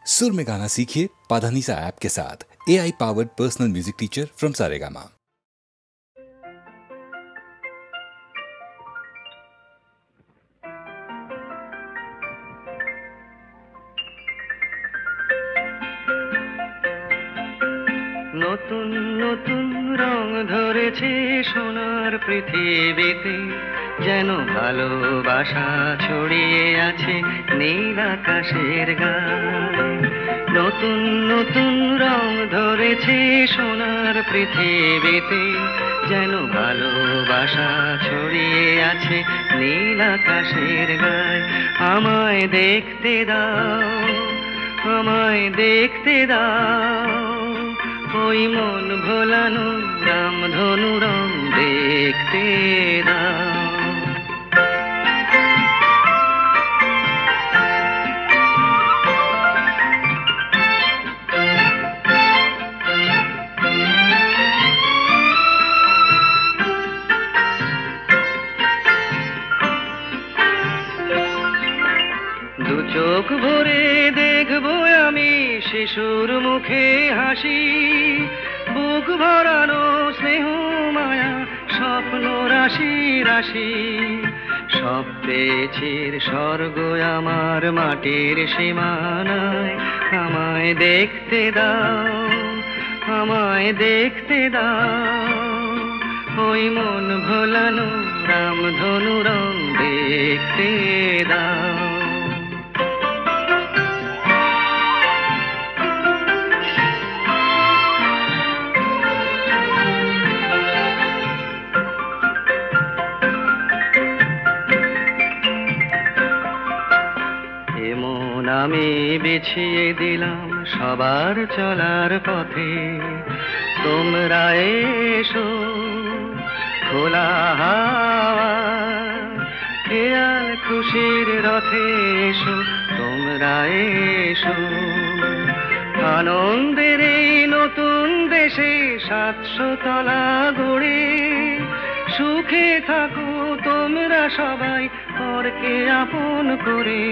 सुर में गाना सीखिए पाधानीसा ऐप के साथ। AI powered personal music teacher from Saregama. নতুন নতুন রং ধরেছে সোনার পৃথিবীতে, যেন ভালোবাসা ছড়িয়ে আছে নীল আকাশের গায়ে। নতুন নতুন রং ধরেছে সোনার পৃথিবীতে, যেন ভালোবাসা ছড়িয়ে আছে নীল আকাশের গায়ে। আমায় দেখতে দাও, আমায় দেখতে দাও, ওই মন ভোলানো রামধনু রং দেখতে দাও। দু চোখ ভরে দেখবো আমি শিশুর মুখে হাসি, বুক ভরানো স্নেহ মায়া স্বপ্ন রাশি রাশি। সব পেয়েছির স্বর্গ আমার মাটির সীমানায়। আমায় দেখতে দাও, আমায় দেখতে দাও, ওই মন ভোলানো রামধনু রং দেখতে দাও। আমি বিছিয়ে দিলাম সবার চলার পথে, তোমরা এসো খোলা হাওয়া খেয়াল খুশির রথে এসো, তোমরা এসো। আনন্দের এই নতুন দেশে 700 তলা গড়ে সুখে থাকো তোমরা সবাই পরকে আপন করে।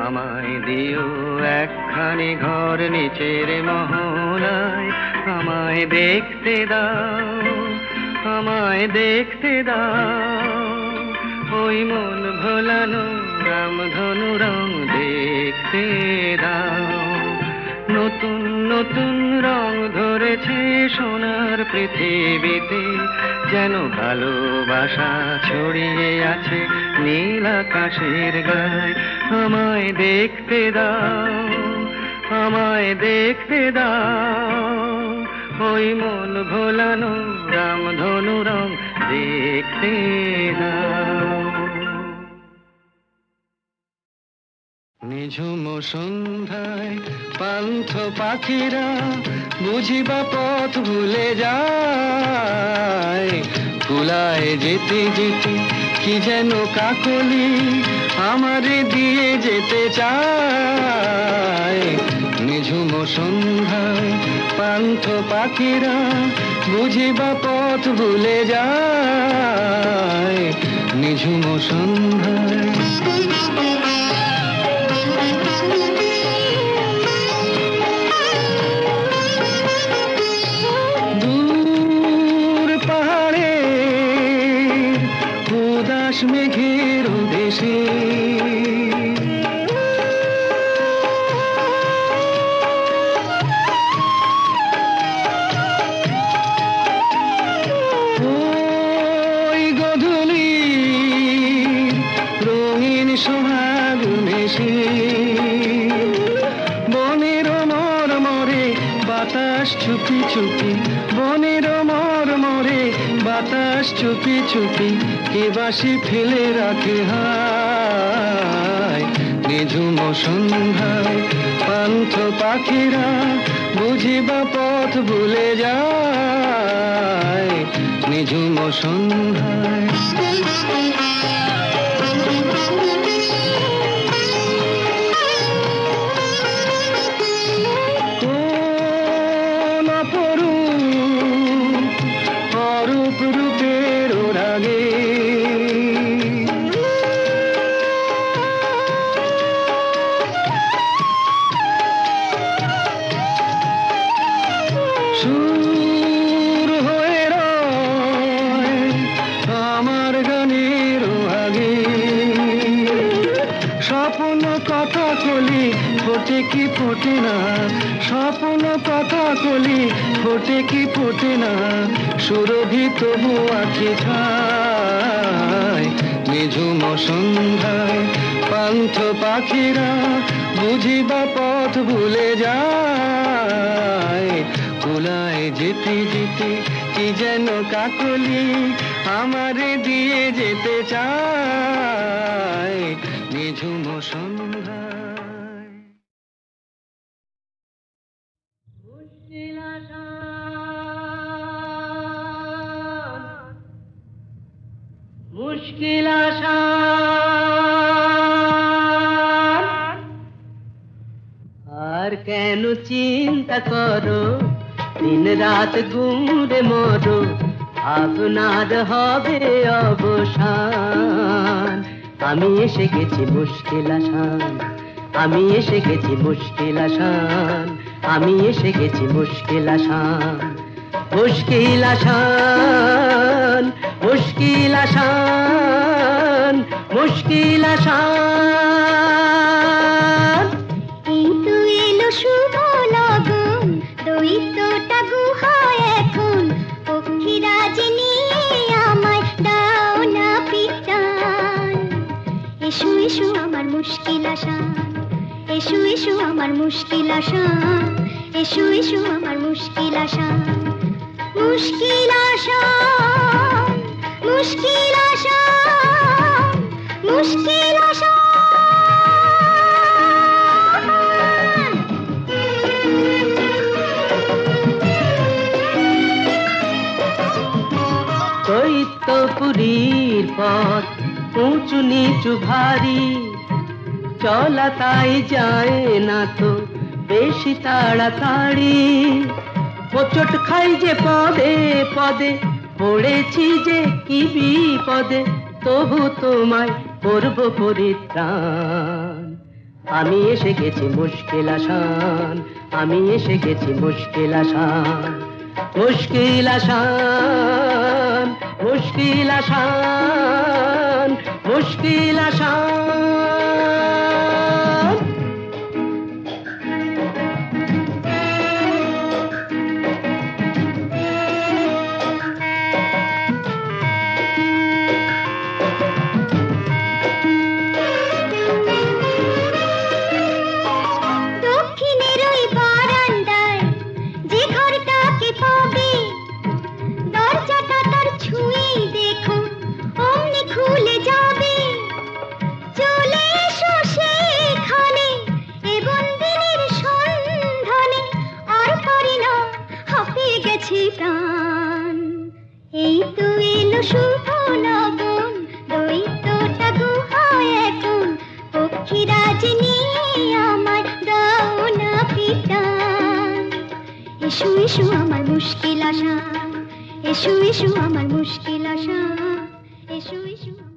আমায় দিও একখানি ঘর নিচের মহলায়। আমায় দেখতে দাও, আমায় দেখতে দাও, ওই মন ভোলানো রামধনু রং দেখতে দাও। নতুন নতুন রং ধরেছে সোনার পৃথিবীতে, যেন ভালোবাসা ছড়িয়ে আছে নীল আকাশের গায়ে। আমায় দেখতে দাও, আমায় দেখতে দাও, ওই মন ভোলানো রামধনু রং দেখতে দাও। নিঝুম সন্ধ্যায় পান্থ পাখিরা বুঝিবা পথ ভুলে যায়। কুলায় যেতে যেতে কি যেন কাকলি আমারে দিয়ে যেতে চায়। নিঝুম সন্ধ্যায় পান্থ পাখিরা বুঝিবা পথ ভুলে যায়। নিঝুম সন্ধ্যায় মেঘের দেশে ওই গধূলি রঙিন সোহাগ মেশে বনের মরমরে বাতাস চুপি চুপি, বনের মরমরে বাতাস চুপি চুপি কে বাসি ফেলে রাখে হায়। নিঝুম সন্ধ্যায় পান্থ পাখিরা বুঝিবা পথ ভুলে যায়। নিঝুম সন্ধ্যায় অরূপ রূপের রাগে বলি ফোটে কি ফোটে না, স্বপ্ন কথা বলি ফোটে কি ফোটে না, সুরভি তবু আঁখি ছায় নিঝুম সন্ধ্যায় পান্থ পাখিরা বুঝিবা পথ ভুলে যায়। কুলায় যেতে যেতে কি যেন কাকলি আমারে দিয়ে যেতে চায় নিঝুম সন্ধ্যায়। মুশকিল আসান, আর কেন চিন্তা করো, দিন রাত ঘুরে মরো, আপনার হবে অবসান। আমি এসে গেছি মুশকিল আসান, আমি এসে গেছি মুশকিল আসান, আমি এসে গেছি মুশকিল আসান। মুশকিল আসান, মুশকিল আসান, মুশকিল আসান। এই তো এলো শুভ লগন, দৈত্যটা গুহায় এখন, পক্ষীরাজ নিয়ে আমায় দাও না পিটান। এসো এসো আমার মুশকিল আসান, এসো এসো আমার মুশকিল আসান, এসো এসো আমার মুশকিল আসান। মুশকিল আসান, মুশকিল আসান, মুশকিল আসান। দৈত্যপুরীর পথ উঁচু নিচু ভারী, চলা তাই যায় না তো বেশি তাড়াতাড়ি। হোঁচট খাই যে পদে পদে, পড়েছি যে কি বিপদে, তবু তোমায় করব পরিত্রাণ। আমি এসে গেছি মুশকিল আসান, আমি এসে গেছি মুশকিল আসান। মুশকিল আসান, মুশকিল আসান, মুশকিল আসান। দক্ষিণের ওই বারান্দায় যে ঘরটাকে পাবে, দরজাটা তার ছুঁয়েই দেখো অমনি খুলে যাবে। চলে এসো সেখানে এ বন্দিনীর সন্ধানে, আর পারি না হাঁপিয়ে গেছি প্রাণ। এই তো এলো শুভ লগন, দৈত্যটা গুহায় এখন, পক্ষীরাজ নিয়ে আমায় দাও না পিটান। এসো এসো আমার মুশকিল আসান, এসো এসো আমার মুশকিল আসান, এসো এসো আমার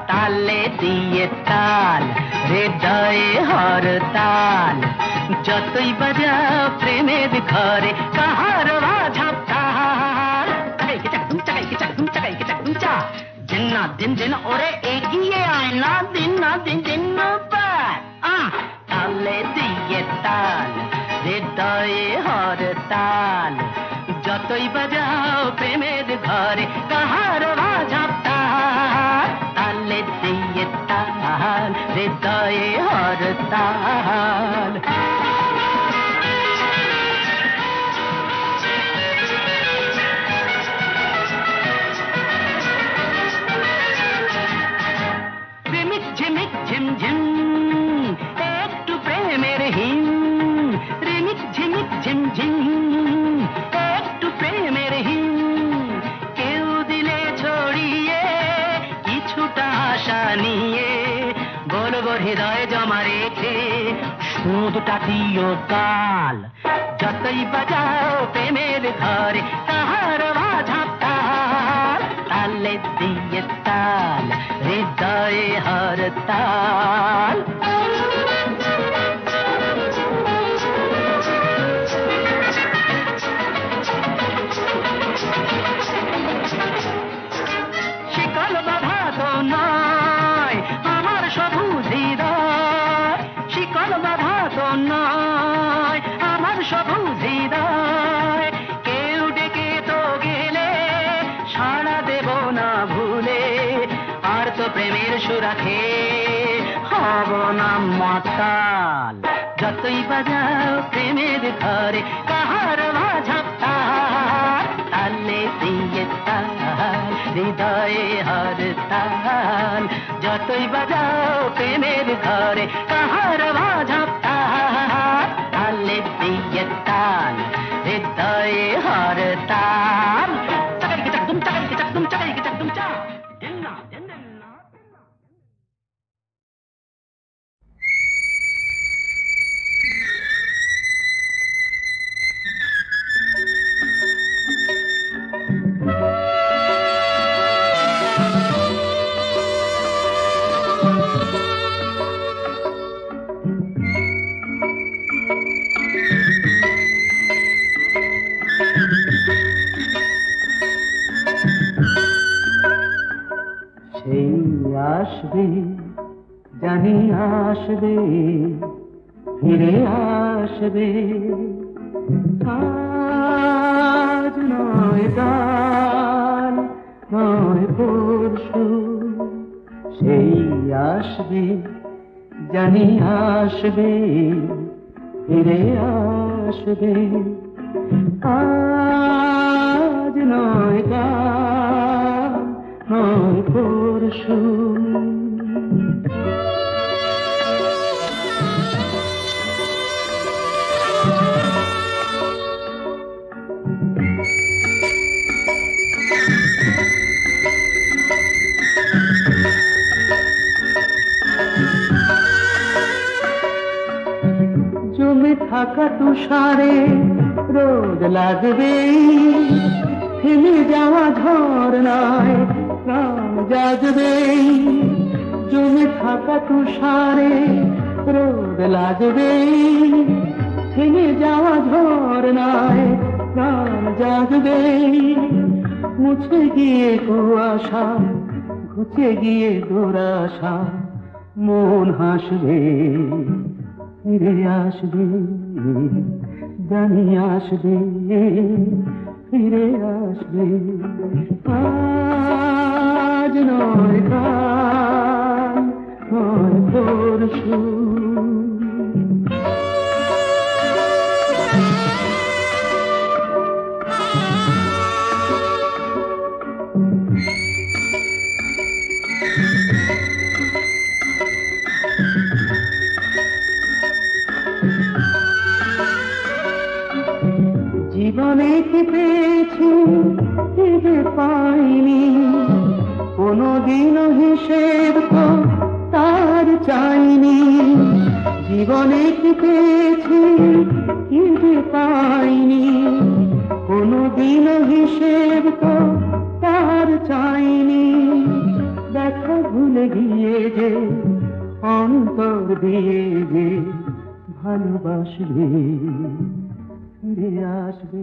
তালে দিয়ে তাল, হৃদয়ে হরতাল, যতই বাজাও প্রেমের ঘরে কাহার ঝাপটাল। দিন না দিন দিন ওরে এগিয়ে আয় না, দিন না দিন দিন তালে দিয়ে তাল, হৃদয়ে হরতাল, যতই বাজাও প্রেমের ঘরে কাহার ঝাপটাল। তালে দিয়ে তাল, হৃদয়ে হরতাল। প্রেমিক ঝিমিক ঝিমঝিম, একটু প্রেমের হিম। প্রেমিক ঝিমিক ঝিমঝিম, একটু প্রেমের হিম। কেউ দিলে ছড়িয়ে কিছুটা আশা নিয়ে, বলবো হৃদয় জমা রেখে দুধ টাটিও তাল যতই বাজাও প্রেমের ঘরে কাহার বাজা তাল তালে দিয়ে তাল হৃদয়ে হর তাল শিকল বাধা তো নয় আমার সবুজ হৃদয় শিকল বাধা তো নয় আমার সবুজ হৃদয় কেউ ডেকে তো গেলে সাড়া দেব না ভুলে আর তো প্রেমের সুরাখে হব না মাতাল যতই বাজাও প্রেমের ঘরে কাহার বাজা তাল তালে দিয়ে তাল হৃদয়ে হর তাল যতই বাজাও প্রেমের ঘরে কাহার বাজা তাল তালে দিয়ে তাল হৃদয়ে হর তাল চাকাই চাকদুম চা দিন্না দিন্না সেই আসবে জানি আসবে ফিরে আসবে আজ নয় কাল নয় পরশু সেই আসবে জানি আসবে ফিরে আসবে আজ নয় কাল নয় পরশু জমে থাকা তুষারে রোদ লাগবে থেমে যাওয়া ঝরনায় প্রাণ জাগবে জমে থাকা তুষারে রোদ লাগবে থেমে যাওয়া ঝরনায় প্রাণ জাগবে মুছে গিয়ে কুয়াশা ঘুচে গিয়ে দুরাশা মন হাসবে ফিরে আসবে জানি আসবে ফিরে আসবে আজ নয় কাল নয় পরশু জীবনে কি পেয়েছি কি যে পাইনি কোনদিনও হিসেব তো তার চাইনি জীবনে কি পেয়েছি কি যে পাইনি কোনদিনও হিসেব তো তার চাইনি দেখা ভুলে গিয়ে যে অন্তর দিয়ে যে ভালোবাসবে ফিরে আসবে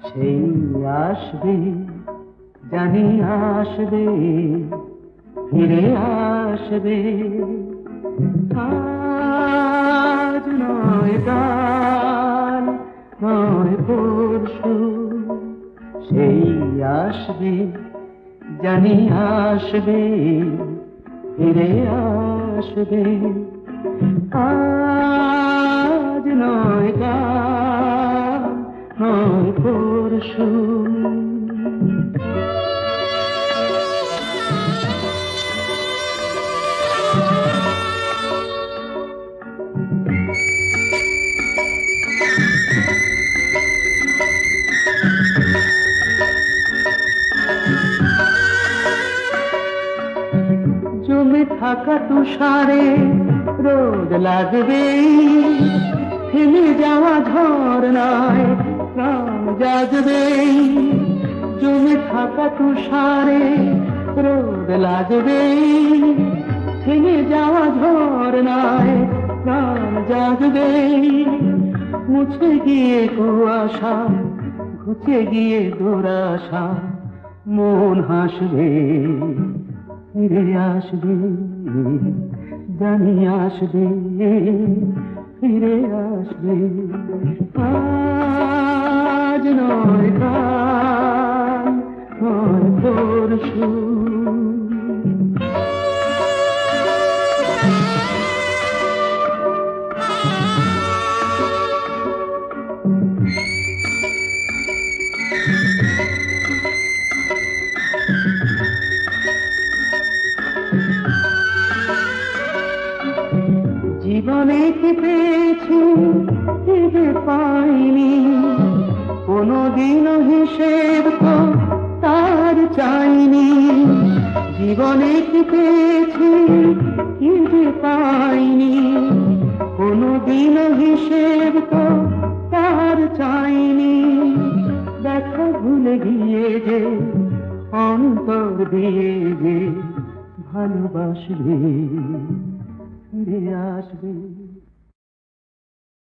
সেই আসবে জানি আসবে ফিরে আসবে আজ নয় কাল নয় পরশু সেই আসবে জানি আসবে ফিরে আসবে আজ নয় কাল নয় পরশু। জমে থাকা তুষারে রোদ লাগবে, থেমে যাওয়া ঝরনায় প্রাণ জাগবে। জমে থাকা তুষারে রোদ লাগবে, থেমে যাওয়া ঝরনায় প্রাণ জাগবে। মুছে গিয়ে কুয়াশা, ঘুচে গিয়ে দুরাশা, মন হাসবে, ফিরে আসবে, জানি আসবে, ফিরে আসবে। আজ নয় কাল নয় পরশু। জীবনে কি পেয়েছি কি যে পাইনি, কোনদিনও হিসেব তো তার চাইনি। জীবনে কি পেয়েছি কি যে পাইনি, কোনদিনও হিসেব তো তার চাইনি। দেখা ভুলে গিয়ে যে অন্তর দিয়ে যে ভালোবাসবে, ফিরে আসবে।